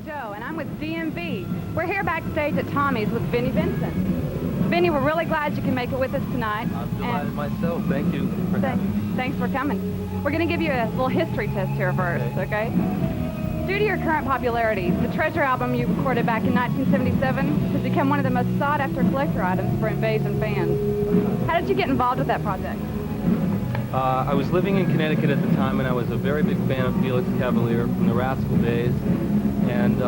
Joe, and I'm with DMV. We're here backstage at Tommy's with Vinnie Vincent. Vinnie, we're really glad you can make it with us tonight. I'm delighted myself. Thank you for having me. Thanks for coming. We're going to give you a little history test here first, okay? Due to your current popularity, the Treasure album you recorded back in 1977 has become one of the most sought-after collector items for Invasion fans. How did you get involved with that project? I was living in Connecticut at the time, and I was a very big fan of Felix Cavalier from the Rascal days. And,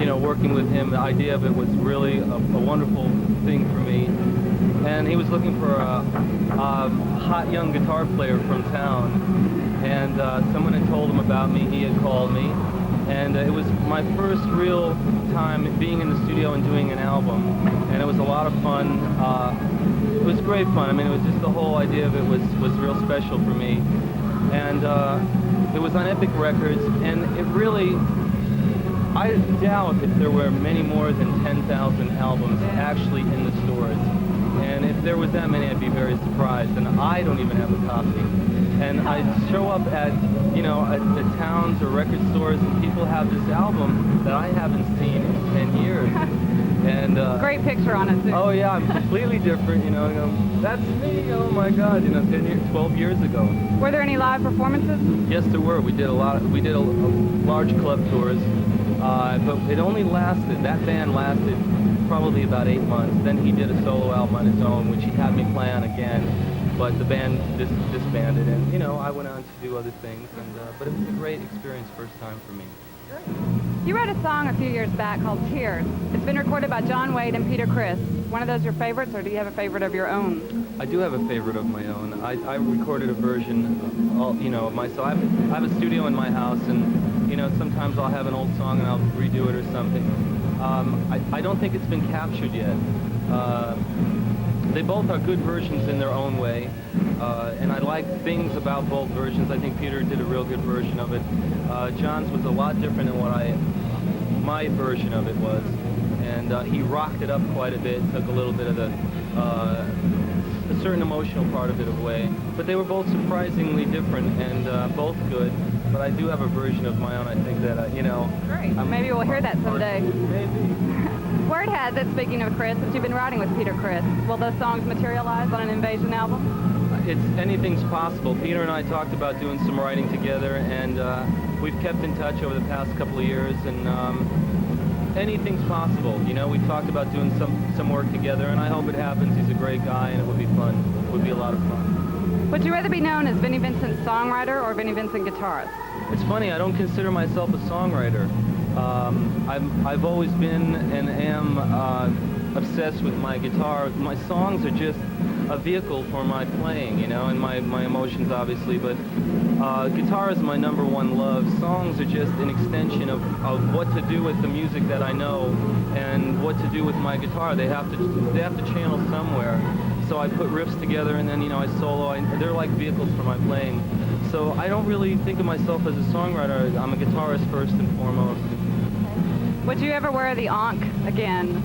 you know, working with him, the idea of it was really a wonderful thing for me. And he was looking for a hot young guitar player from town. And someone had told him about me, he had called me. And it was my first real time being in the studio and doing an album. And it was a lot of fun. It was great fun. I mean, it was just the whole idea of it was real special for me. And it was on Epic Records, and it really, I doubt if there were many more than 10,000 albums actually in the stores. And if there was that many, I'd be very surprised. And I don't even have a copy. And I'd show up at, you know, at towns or record stores, and people have this album that I haven't seen in 10 years. And great picture on it, too. Oh, yeah, I'm completely different, you know, that's me, oh my God, you know, 12 years ago. Were there any live performances? Yes, there were. We did a large club tours, but it only lasted, that band lasted probably about 8 months. Then he did a solo album on his own, which he had me play on again, but the band disbanded, and, you know, I went on to do other things, and but it was a great experience first time for me. You wrote a song a few years back called Tears. It's been recorded by John Wade and Peter Criss. One of those your favorites, or do you have a favorite of your own? I do have a favorite of my own. I recorded a version, you know, of myself. I have a studio in my house, and, you know, sometimes I'll have an old song and I'll redo it or something. I don't think it's been captured yet. They both are good versions in their own way, and I like things about both versions. I think Peter did a real good version of it. John's was a lot different than what my version of it was, and he rocked it up quite a bit, took a little bit of the a certain emotional part of it away. But they were both surprisingly different and both good. But I do have a version of my own. I think that you know. Great. Maybe we'll hear that someday. Maybe. Word has it, speaking of Criss, that you've been writing with Peter Criss. Will those songs materialize on an Invasion album? Anything's possible. Peter and I talked about doing some writing together, and we've kept in touch over the past couple of years, and anything's possible. You know, we talked about doing some work together, and I hope it happens. He's a great guy, and it would be fun. It would be a lot of fun. Would you rather be known as Vinnie Vincent songwriter or Vinnie Vincent guitarist? It's funny, I don't consider myself a songwriter. I've always been and am obsessed with my guitar. My songs are just a vehicle for my playing, you know, and my emotions, obviously, but guitar is my number one love. Songs are just an extension of what to do with the music that I know and what to do with my guitar. They have to channel somewhere. So I put riffs together, and then, you know, I solo. They're like vehicles for my playing. So I don't really think of myself as a songwriter. I'm a guitarist first and foremost. Would you ever wear the Ankh again?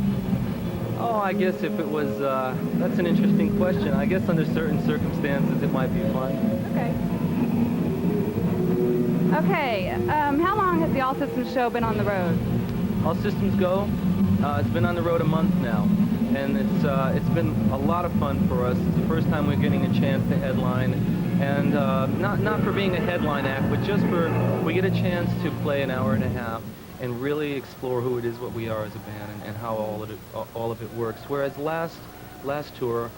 Oh, I guess if it was, that's an interesting question. I guess under certain circumstances it might be fun. Okay. Okay, how long has the All Systems Show been on the road? All Systems Go? It's been on the road a month now. And it's been a lot of fun for us. It's the first time we're getting a chance to headline. And not for being a headline act, but just we get a chance to play an hour and a half and really explore who it is, what we are as a band, and how all of it works. Whereas last tour,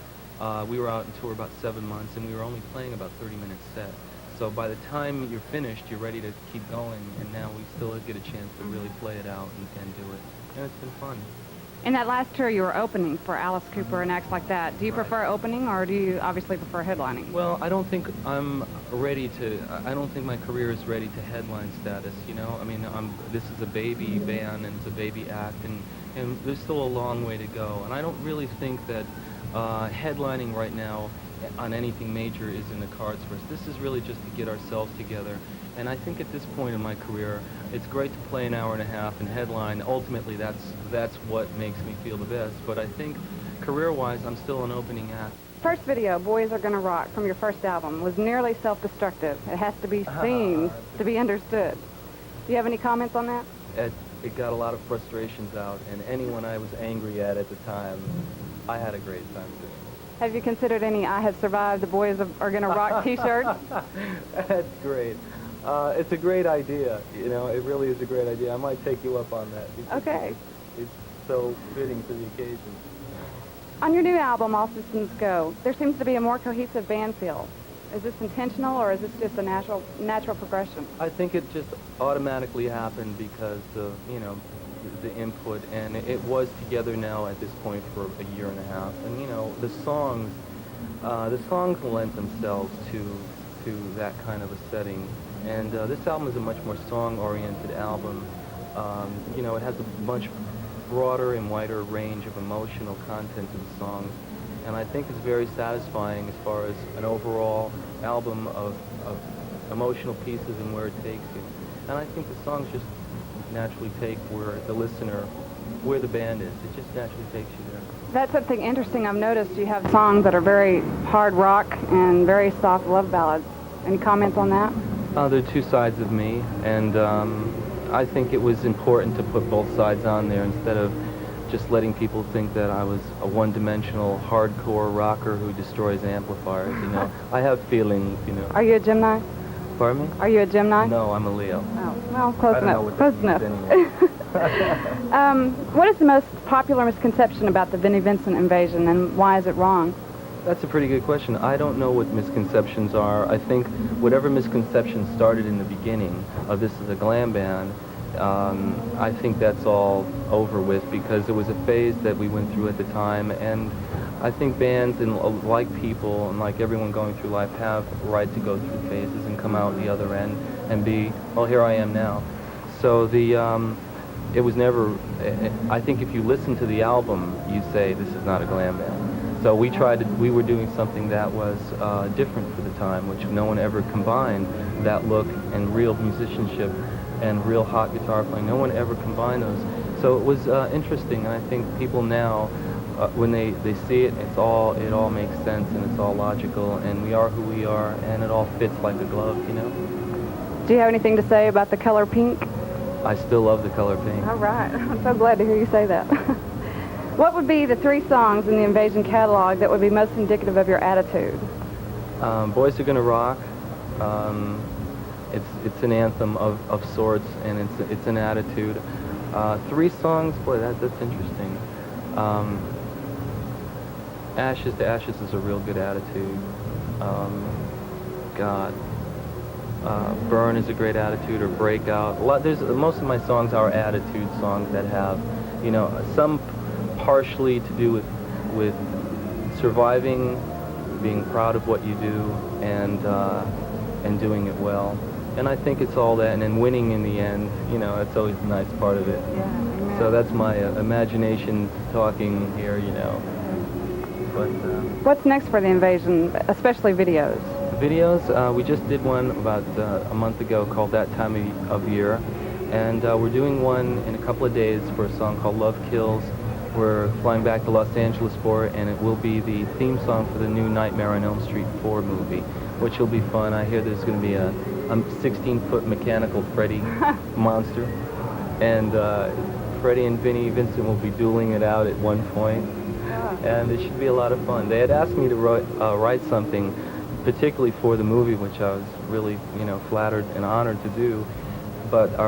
we were out on tour about 7 months, and we were only playing about 30-minute set. So by the time you're finished, you're ready to keep going, and now we still get a chance to really play it out and do it. And it's been fun. In that last tour, you were opening for Alice Cooper and acts like that. Do you prefer opening, or do you obviously prefer headlining? Well, I don't think I'm ready to. I don't think my career is ready to headline status. You know, I mean, this is a baby band and it's a baby act, and there's still a long way to go. And I don't really think that headlining right now on anything major is in the cards for us. This is really just to get ourselves together. And I think at this point in my career, it's great to play an hour and a half and headline. Ultimately, that's what makes me feel the best. But I think career-wise, I'm still an opening act. First video, Boys Are Gonna Rock, from your first album, was nearly self-destructive. It has to be seen to be understood. Do you have any comments on that? it got a lot of frustrations out, and anyone I was angry at the time, I had a great time doing it. Have you considered any "I Have Survived, the Boys Are Gonna Rock" T-shirts? That's great. It's a great idea. You know, it really is a great idea. I might take you up on that. Okay. It's so fitting for the occasion. On your new album, All Systems Go, there seems to be a more cohesive band feel. Is this intentional, or is this just a natural progression? I think it just automatically happened because of, you know, the input, and it was together now at this point for a year and a half. And, you know, the songs lend themselves to that kind of a setting. And this album is a much more song-oriented album. You know, it has a much broader and wider range of emotional content to the songs, and I think it's very satisfying as far as an overall album of emotional pieces and where it takes you. And I think the songs just naturally take where the listener, where the band is. It just naturally takes you there. That's something interesting I've noticed. You have songs that are very hard rock and very soft love ballads. Any comments on that? There are two sides of me, and I think it was important to put both sides on there instead of just letting people think that I was a one-dimensional hardcore rocker who destroys amplifiers, you know. I have feelings, you know. Are you a Gemini? Pardon me? Are you a Gemini? No, I'm a Leo. Oh, well, close I don't know enough. what Close that enough. means anyway. What is the most popular misconception about the Vinnie Vincent invasion, and why is it wrong? That's a pretty good question. I don't know what misconceptions are. I think whatever misconception started in the beginning of this as a glam band, I think that's all over with, because it was a phase that we went through at the time, and I think bands, and like people and like everyone going through life, have a right to go through phases and come out the other end and be, well, here I am now. So it was never, I think if you listen to the album, you say this is not a glam band. So we were doing something that was different for the time, which no one ever combined that look and real musicianship and real hot guitar playing. No one ever combined those. So it was interesting, and I think people now, when they see it, it all makes sense, and it's all logical, and we are who we are, and it all fits like a glove, you know? Do you have anything to say about the color pink? I still love the color pink. All right. I'm so glad to hear you say that. What would be the 3 songs in the Invasion catalog that would be most indicative of your attitude? Boys Are Gonna Rock. It's an anthem of sorts, and it's an attitude. 3 songs, boy, that's interesting. Ashes to Ashes is a real good attitude. Burn is a great attitude, or Breakout. Most of my songs are attitude songs that have, you know, some partially to do with surviving, being proud of what you do, and doing it well. And I think it's all that, and then winning in the end, you know, that's always a nice part of it. Yeah, so that's my imagination talking here, you know. But what's next for the Invasion, especially videos? Videos, we just did one about a month ago called That Time of Year, and we're doing one in a couple of days for a song called Love Kills. We're flying back to Los Angeles for it, and it will be the theme song for the new Nightmare on Elm Street 4 movie, which will be fun. I hear there's going to be a 16-foot mechanical Freddy monster, and Freddie and Vinnie Vincent will be dueling it out at one point, and it should be a lot of fun. They had asked me to write something particularly for the movie, which I was really, you know, flattered and honored to do. But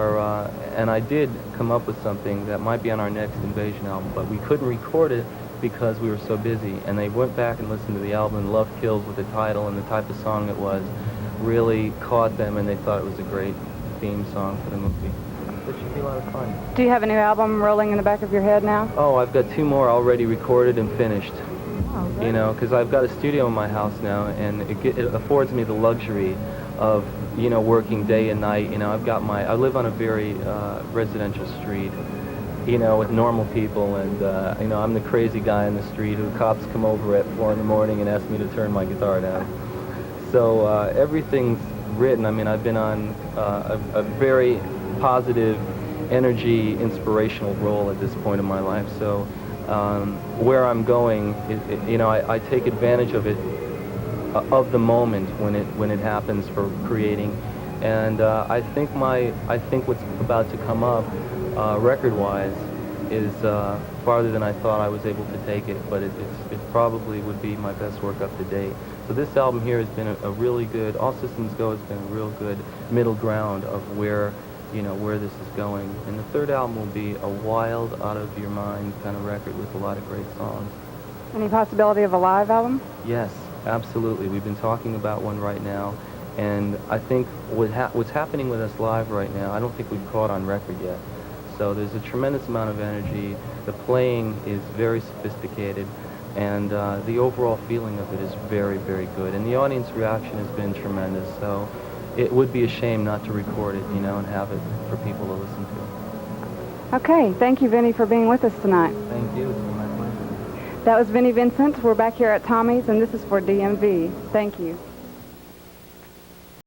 and I did come up with something that might be on our next Invasion album, but we couldn't record it because we were so busy. And they went back and listened to the album, and Love Kills, with the title and the type of song it was, really caught them, and they thought it was a great theme song for the movie. It should be a lot of fun. Do you have a new album rolling in the back of your head now? Oh, I've got 2 more already recorded and finished. Oh, You know, because I've got a studio in my house now, and it affords me the luxury of, you know, working day and night. You know, I live on a very residential street, you know, with normal people, and you know, I'm the crazy guy in the street who cops come over at 4 in the morning and ask me to turn my guitar down. So everything's written. I mean, I've been on a very positive, energy, inspirational role at this point in my life. So where I'm going, you know, I take advantage of it, of the moment when it happens, for creating, And I think what's about to come up, record-wise, is farther than I thought I was able to take it, but it probably would be my best work up to date. So this album here has been a really good, All Systems Go has been a real good middle ground of where this is going. And the third album will be a wild, out-of-your-mind kind of record with a lot of great songs. Any possibility of a live album? Yes, absolutely. We've been talking about one right now. And I think what's happening with us live right now, I don't think we've caught on record yet. So there's a tremendous amount of energy. The playing is very sophisticated, and the overall feeling of it is very, very good. And the audience reaction has been tremendous. So it would be a shame not to record it, and have it for people to listen to. Okay, thank you, Vinnie, for being with us tonight. Thank you. It's been my pleasure. That was Vinnie Vincent. We're back here at Tommy's, and this is for DMV. Thank you.